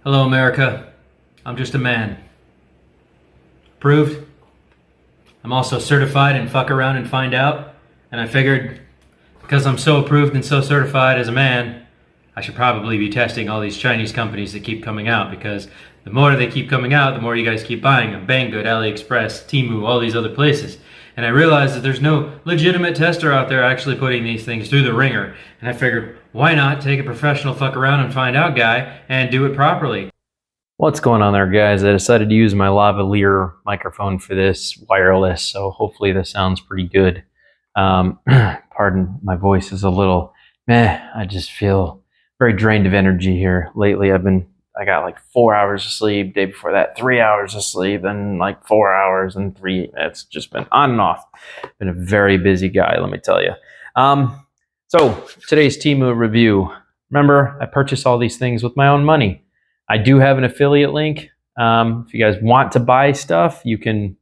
Hello, America. I'm just a man. Approved. I'm also certified in fuck around and find out. And I figured because I'm so approved and so certified as a man, I should probably be testing all these Chinese companies that keep coming out, because the more they keep coming out, the more you guys keep buying them. Banggood, AliExpress, TEMU, all these other places. And I realized that there's no legitimate tester out there actually putting these things through the ringer. And I figured, why not take a professional fuck around and find out guy and do it properly? What's going on there, guys? I decided to use my lavalier microphone for this, wireless, so hopefully this sounds pretty good. Pardon, my voice is a little meh. I just feel very drained of energy here lately. I got like 4 hours of sleep, day before that 3 hours of sleep, then like 4 hours and three. It's just been on and off. Been a very busy guy, let me tell you. So today's TEMU review. Remember, I purchased all these things with my own money. I do have an affiliate link. If you guys want to buy stuff, you can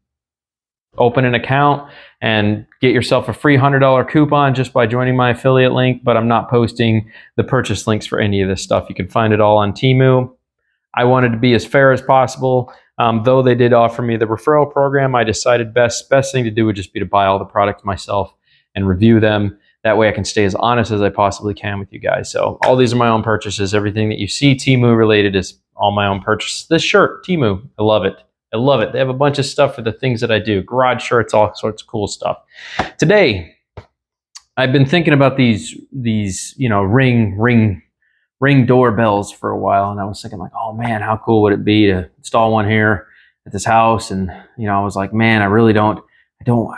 open an account and get yourself a free $100 coupon just by joining my affiliate link, but I'm not posting the purchase links for any of this stuff. You can find it all on TEMU. I wanted to be as fair as possible. Though they did offer me the referral program, I decided best thing to do would just be to buy all the products myself and review them. That way I can stay as honest as I possibly can with you guys. So all these are my own purchases. Everything that you see TEMU related is all my own purchases. This shirt, TEMU, I love it. I love it. They have a bunch of stuff for the things that I do. Garage shirts, all sorts of cool stuff. Today, I've been thinking about these ring doorbells for a while, and I was thinking like, oh man, how cool would it be to install one here at this house? And I was like, man, I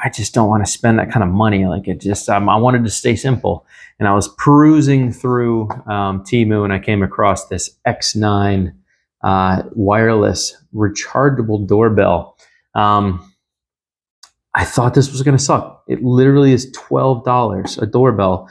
just don't want to spend that kind of money. Like I wanted to stay simple. And I was perusing through TEMU, and I came across this X9 wireless rechargeable doorbell. I thought this was going to suck. It literally is $12 a doorbell.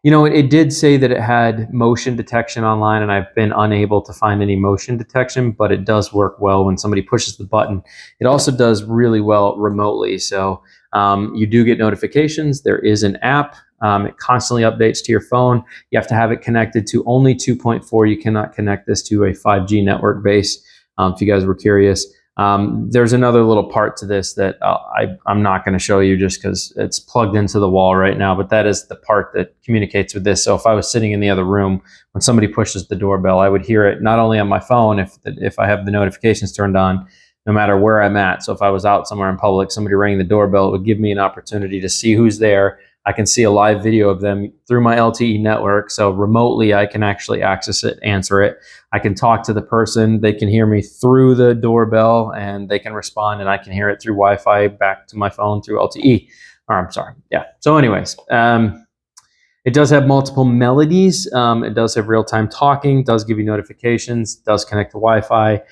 It did say that it had motion detection online, and I've been unable to find any motion detection, but it does work well when somebody pushes the button. It also does really well remotely. So you do get notifications. There is an app. It constantly updates to your phone. You have to have it connected to only 2.4. You cannot connect this to a 5G network base, if you guys were curious. There's another little part to this that I'm not going to show you just because it's plugged into the wall right now, but that is the part that communicates with this. So if I was sitting in the other room, when somebody pushes the doorbell, I would hear it not only on my phone if I have the notifications turned on, no matter where I'm at. So if I was out somewhere in public, somebody rang the doorbell, it would give me an opportunity to see who's there. I can see a live video of them through my LTE network. So remotely, I can actually access it, answer it. I can talk to the person. They can hear me through the doorbell, and they can respond, and I can hear it through Wi-Fi back to my phone through LTE. Or I'm sorry. Yeah. So anyways, it does have multiple melodies. It does have real-time talking, does give you notifications, does connect to Wi-Fi.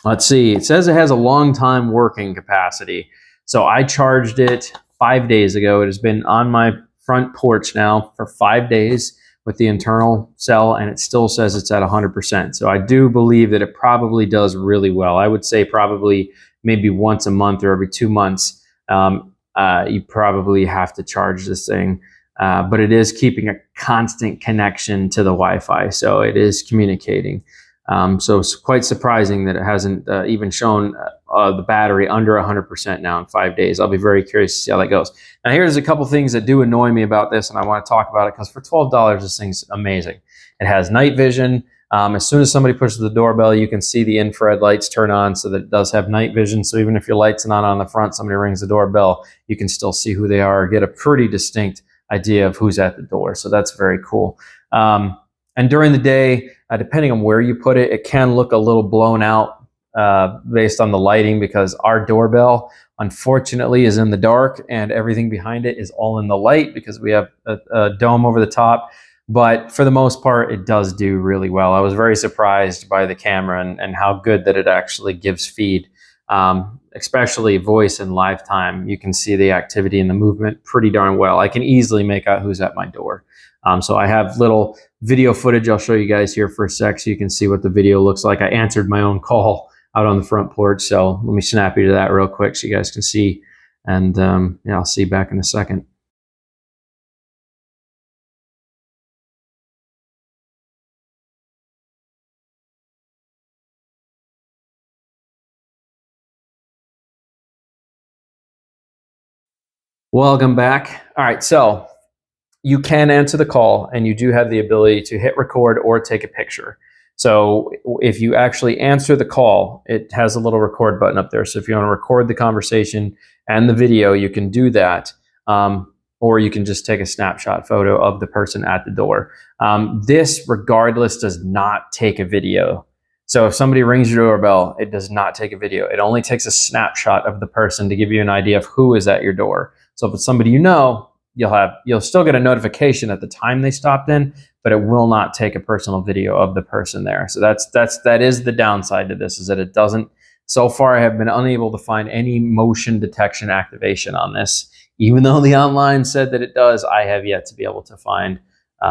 Let's see. It says it has a long time working capacity. So I charged it 5 days ago. It has been on my front porch now for 5 days with the internal cell, and it still says it's at 100%. So I do believe that it probably does really well. I would say probably maybe once a month or every 2 months, you probably have to charge this thing. But it is keeping a constant connection to the Wi-Fi, so it is communicating. So it's quite surprising that it hasn't even shown the battery under 100% now in 5 days. I'll be very curious to see how that goes. Now, here's a couple things that do annoy me about this, and I want to talk about it because for $12, this thing's amazing. It has night vision. As soon as somebody pushes the doorbell, you can see the infrared lights turn on, so that it does have night vision. So even if your light's not on the front, somebody rings the doorbell, you can still see who they are or get a pretty distinct idea of who's at the door. So that's very cool. And during the day, depending on where you put it, it can look a little blown out based on the lighting, because our doorbell, unfortunately, is in the dark and everything behind it is all in the light because we have a dome over the top. But for the most part, it does do really well. I was very surprised by the camera and how good that it actually gives feed, especially voice and live time. You can see the activity and the movement pretty darn well. I can easily make out who's at my door. So I have little video footage I'll show you guys here for a sec so you can see what the video looks like. I answered my own call out on the front porch, so let me snap you to that real quick so you guys can see. And yeah, I'll see you back in a second. Welcome back. All right, so you can answer the call and you do have the ability to hit record or take a picture. So if you actually answer the call, it has a little record button up there. So if you want to record the conversation and the video, you can do that. Or you can just take a snapshot photo of the person at the door. This, regardless, does not take a video. So if somebody rings your doorbell, it does not take a video. It only takes a snapshot of the person to give you an idea of who is at your door. So if it's somebody you know, you'll still get a notification at the time they stopped in, but it will not take a personal video of the person there. So that is the downside to this, is that it doesn't. So far, I have been unable to find any motion detection activation on this. Even though the online said that it does, I have yet to be able to find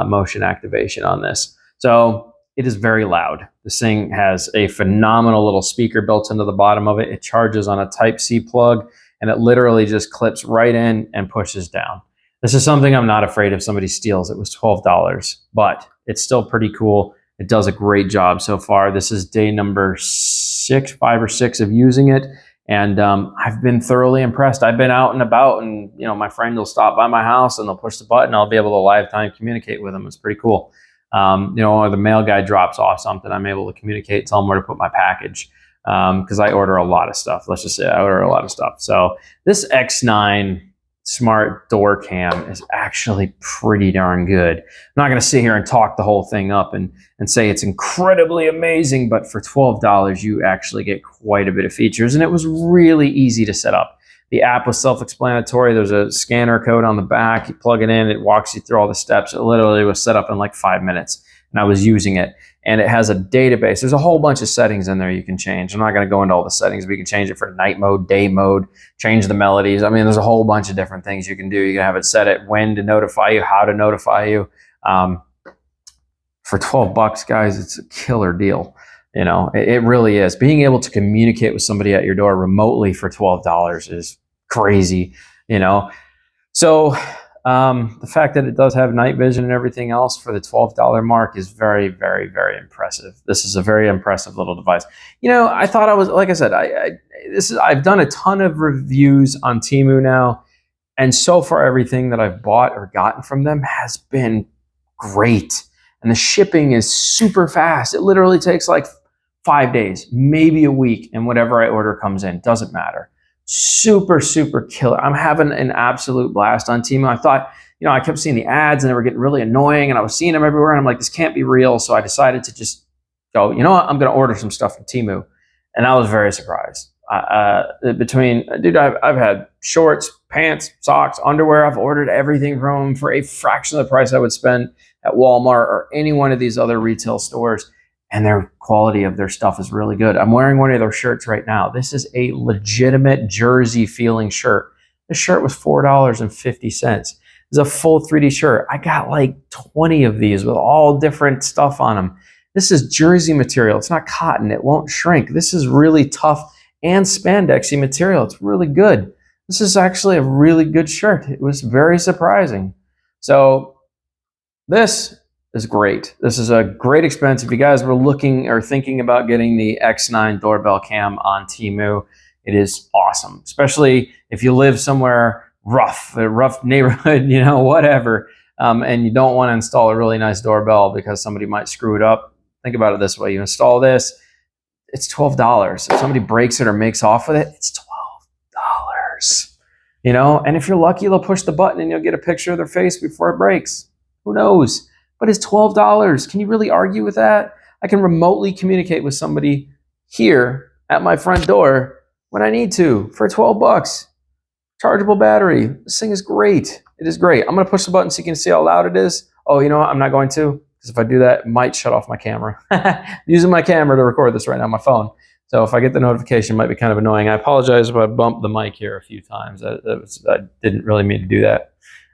motion activation on this. So it is very loud. This thing has a phenomenal little speaker built into the bottom of it. It charges on a Type-C plug, and it literally just clips right in and pushes down. This is something I'm not afraid if somebody steals. It was $12, but it's still pretty cool. It does a great job so far. This is day number 5 or 6 of using it. And I've been thoroughly impressed. I've been out and about, and my friend will stop by my house and they'll push the button. I'll be able to live time communicate with them. It's pretty cool. Or the mail guy drops off something, I'm able to communicate, tell them where to put my package. Because I order a lot of stuff. Let's just say I order a lot of stuff. So this X9 smart door cam is actually pretty darn good. I'm not going to sit here and talk the whole thing up and say it's incredibly amazing, but for $12, you actually get quite a bit of features, and it was really easy to set up. The app was self-explanatory. There's a scanner code on the back. You plug it in, it walks you through all the steps. It literally was set up in like 5 minutes, and I was using it. And it has a database. There's a whole bunch of settings in there you can change. I'm not going to go into all the settings, but you can change it for night mode, day mode, change the melodies. I mean, there's a whole bunch of different things you can do. You can have it set at when to notify you, how to notify you. For $12, guys, it's a killer deal. It really is. Being able to communicate with somebody at your door remotely for $12 is crazy. So the fact that it does have night vision and everything else for the $12 mark is very, very, very impressive. This is a very impressive little device. I thought like I said, I've done a ton of reviews on TEMU now, and so far everything that I've bought or gotten from them has been great. And the shipping is super fast. It literally takes like 5 days, maybe a week, and whatever I order comes in. Doesn't matter. Super, super killer. I'm having an absolute blast on TEMU. I thought, I kept seeing the ads and they were getting really annoying, and I was seeing them everywhere, and I'm like, this can't be real. So I decided to just go, you know what? I'm going to order some stuff from TEMU. And I was very surprised. Dude, I've had shorts, pants, socks, underwear. I've ordered everything from them for a fraction of the price I would spend at Walmart or any one of these other retail stores. And their quality of their stuff is really good. I'm wearing one of their shirts right now. This is a legitimate jersey feeling shirt. This shirt was $4.50. It's a full 3D shirt. I got like 20 of these with all different stuff on them. This is jersey material. It's not cotton. It won't shrink. This is really tough and spandexy material. It's really good. This is actually a really good shirt. It was very surprising. So this is great. This is a great expense. If you guys were looking or thinking about getting the X9 doorbell cam on TEMU, it is awesome, especially if you live somewhere rough, a rough neighborhood, whatever, and you don't want to install a really nice doorbell because somebody might screw it up. Think about it this way. You install this, it's $12. If somebody breaks it or makes off with it, it's $12. And if you're lucky, they'll push the button and you'll get a picture of their face before it breaks. Who knows? But it's $12. Can you really argue with that? I can remotely communicate with somebody here at my front door when I need to for $12. Chargeable battery. This thing is great. It is great. I'm going to push the button so you can see how loud it is. Oh, you know what? I'm not going to, because if I do that, it might shut off my camera. I'm using my camera to record this right now on my phone. So if I get the notification, it might be kind of annoying. I apologize if I bumped the mic here a few times. I didn't really mean to do that.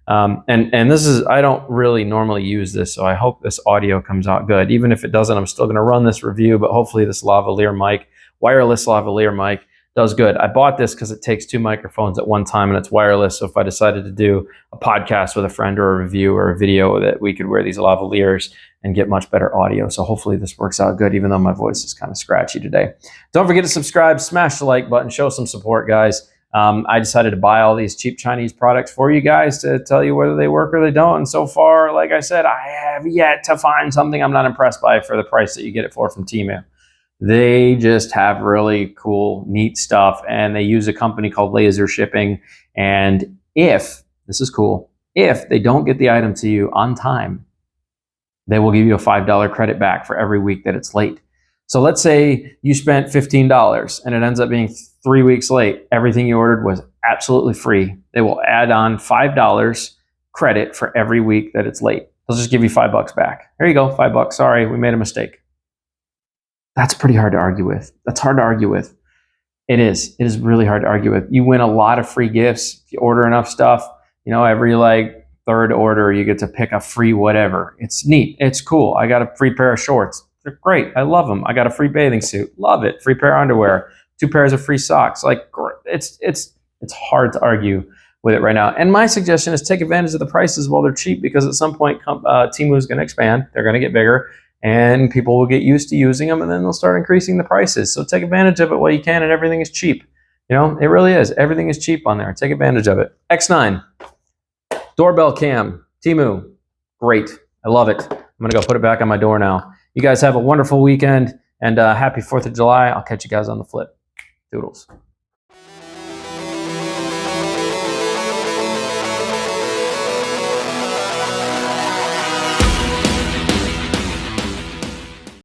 And this is, I don't really normally use this, so I hope this audio comes out good. Even if it doesn't, I'm still going to run this review, but hopefully this lavalier mic, wireless lavalier mic, does good. I bought this because it takes 2 microphones at one time and it's wireless. So if I decided to do a podcast with a friend or a review or a video, that we could wear these lavaliers and get much better audio. So hopefully this works out good, even though my voice is kind of scratchy today. Don't forget to subscribe, smash the like button, show some support, guys. I decided to buy all these cheap Chinese products for you guys to tell you whether they work or they don't. And so far, like I said, I have yet to find something I'm not impressed by for the price that you get it for from TEMU. They just have really cool, neat stuff, and they use a company called Laser Shipping. And if, this is cool, if they don't get the item to you on time, they will give you a $5 credit back for every week that it's late. So let's say you spent $15 and it ends up being 3 weeks late. Everything you ordered was absolutely free. They will add on $5 credit for every week that it's late. They'll just give you $5 back. There you go, $5. Sorry, we made a mistake. That's pretty hard to argue with. That's hard to argue with. It is. It is really hard to argue with. You win a lot of free gifts if you order enough stuff. You know, every like third order, you get to pick a free whatever. It's neat. It's cool. I got a free pair of shorts. They're great. I love them. I got a free bathing suit. Love it. Free pair of underwear. 2 pairs of free socks. Like, it's hard to argue with it right now. And my suggestion is take advantage of the prices while they're cheap, because at some point TEMU is going to expand. They're going to get bigger, and people will get used to using them, and then they'll start increasing the prices. So take advantage of it while you can, and everything is cheap. You know, it really is. Everything is cheap on there. Take advantage of it. X9, doorbell cam, TEMU, great. I love it. I'm going to go put it back on my door now. You guys have a wonderful weekend, and happy 4th of July. I'll catch you guys on the flip. Doodles.